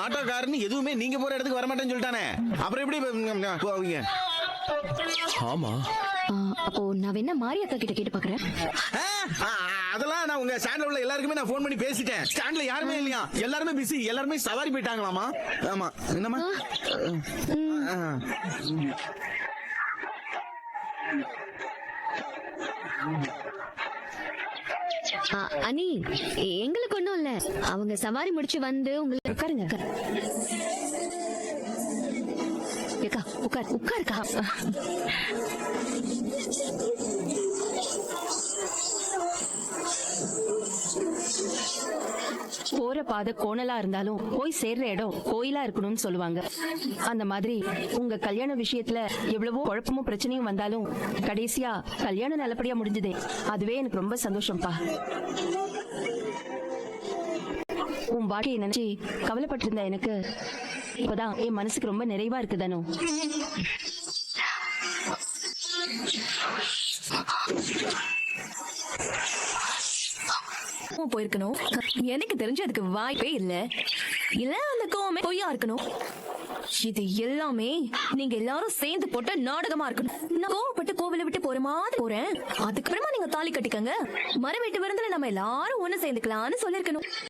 ஆட்டோக்காரன்னு எதுவுமே நீங்க போற இடத்துக்கு வர மாட்டேன்னு சொல்லிட்டானே. அப்புறம் எப்படி போவீங்க? ஆமா. அப்போ நான் வேணா மாரியக்கா கிட்ட கேட்டு பாக்குறேன். அதெல்லாம் நான் உங்க ஸ்டாண்ட்ல உள்ள எல்லாருக்குமே நான் ஃபோன் பண்ணி பேசிட்டேன். ஸ்டாண்ட்ல யாருமே இல்லையா, எல்லாருமே பிஸி, எல்லாருமே சவாரி போயிட்டாங்களாமா. ஆமா. என்னமா? அனி, எங்களுக்கு ஒண்ணும் இல்ல. அவங்க சவாரி முடிச்சு வந்து உங்களுக்கு உட்காருங்க. ஏக்கா உட்காருக்கா. போற பாதை கோணலா இருந்தாலும் போய் சேர்ற இடம் கோயிலா இருக்கணும்னு சொல்லுவாங்க. அந்த மாதிரி உங்க கல்யாண விஷயத்துல எவ்வளவோ குழப்பமும் பிரச்சனையும் வந்தாலும் கடைசியா கல்யாணம் நல்லபடியா முடிஞ்சதே, அதுவே எனக்கு ரொம்ப சந்தோஷம்ப்பா. உன் வாழ்க்கையை நினைச்சு கவலைப்பட்டு இருந்த எனக்கு இப்பதான் என் மனசுக்கு ரொம்ப நிறைவா இருக்குதானோ. போயிருக்கணும். எனக்கு தெரிஞ்சு அதுக்கு வாய்ப்பே இல்ல. இல்ல அந்த கோவமே பொய்யா இருக்கணும். இது எல்லாமே நீங்க எல்லாரும் சேர்ந்து போட்ட நாடகமா இருக்கணும். நான் கோவப்பட்டு கோவில விட்டு போற மாதிரி போறேன், அதுக்கப்புறமா நீங்க தாலி கட்டிக்கங்க, மரம் வீட்டு விருந்துல நம்ம எல்லாரும் ஒண்ணு சேர்ந்துக்கலாம்னு சொல்லிருக்கணும்.